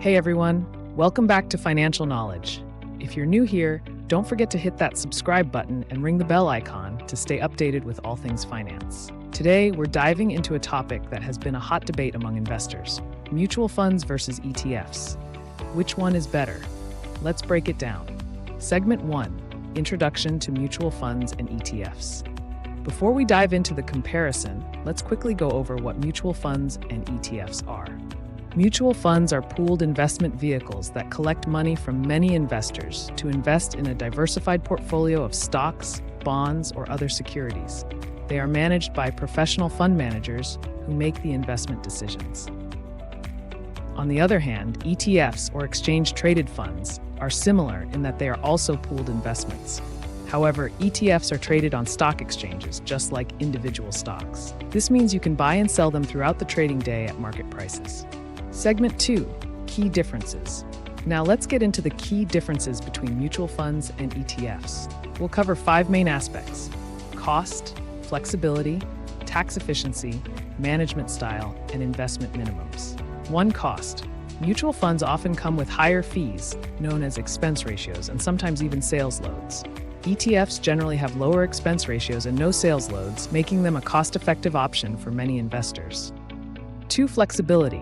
Hey everyone, welcome back to Financial Knowledge. If you're new here, don't forget to hit that subscribe button and ring the bell icon to stay updated with all things finance. Today, we're diving into a topic that has been a hot debate among investors: mutual funds versus ETFs. Which one is better? Let's break it down. Segment 1: Introduction to Mutual Funds and ETFs. Before we dive into the comparison, let's quickly go over what mutual funds and ETFs are. Mutual funds are pooled investment vehicles that collect money from many investors to invest in a diversified portfolio of stocks, bonds, or other securities. They are managed by professional fund managers who make the investment decisions. On the other hand, ETFs, or exchange-traded funds, are similar in that they are also pooled investments. However, ETFs are traded on stock exchanges, just like individual stocks. This means you can buy and sell them throughout the trading day at market prices. Segment 2: Key differences. Now let's get into the key differences between mutual funds and ETFs. We'll cover 5 main aspects: cost, flexibility, tax efficiency, management style, and investment minimums. 1. Cost. Mutual funds often come with higher fees, known as expense ratios, and sometimes even sales loads. ETFs generally have lower expense ratios and no sales loads, making them a cost-effective option for many investors. 2. Flexibility.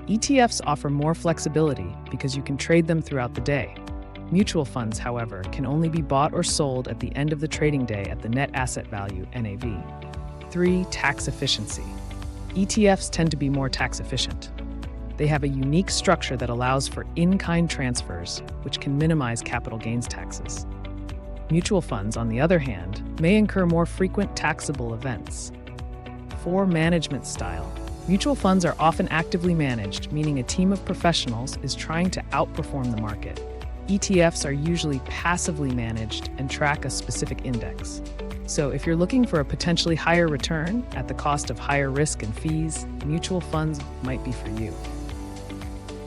ETFs offer more flexibility because you can trade them throughout the day. Mutual funds, however, can only be bought or sold at the end of the trading day at the net asset value (NAV). 3. Tax efficiency. ETFs tend to be more tax efficient. They have a unique structure that allows for in-kind transfers, which can minimize capital gains taxes. Mutual funds, on the other hand, may incur more frequent taxable events. 4. Management style. Mutual funds are often actively managed, meaning a team of professionals is trying to outperform the market. ETFs are usually passively managed and track a specific index. So if you're looking for a potentially higher return at the cost of higher risk and fees, mutual funds might be for you.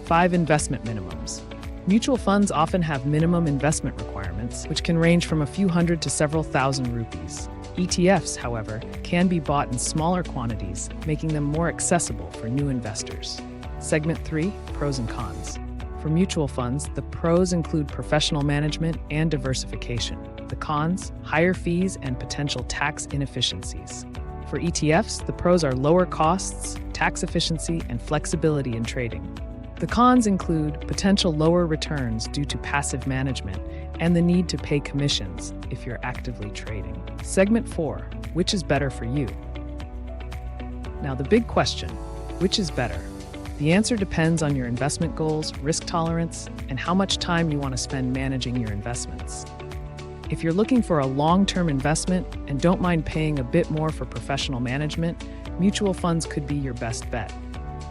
5. Investment minimums. Mutual funds often have minimum investment requirements, which can range from a few hundred to several thousand rupees. ETFs, however, can be bought in smaller quantities, making them more accessible for new investors. Segment 3: Pros and cons. For mutual funds, the pros include professional management and diversification. The cons: higher fees and potential tax inefficiencies. For ETFs, the pros are lower costs, tax efficiency, and flexibility in trading. The cons include potential lower returns due to passive management and the need to pay commissions if you're actively trading. Segment 4: Which is better for you? Now the big question: which is better? The answer depends on your investment goals, risk tolerance, and how much time you want to spend managing your investments. If you're looking for a long-term investment and don't mind paying a bit more for professional management, mutual funds could be your best bet.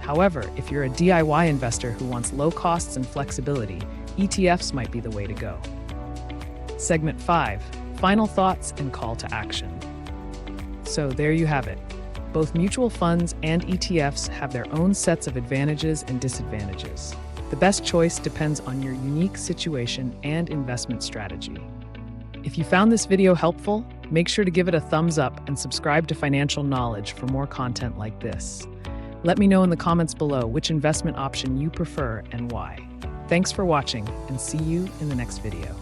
However, if you're a DIY investor who wants low costs and flexibility, ETFs might be the way to go. Segment 5: Final thoughts and call to action. So there you have it. Both mutual funds and ETFs have their own sets of advantages and disadvantages. The best choice depends on your unique situation and investment strategy. If you found this video helpful, make sure to give it a thumbs up and subscribe to Financial Knowledge for more content like this. Let me know in the comments below which investment option you prefer and why. Thanks for watching, and see you in the next video.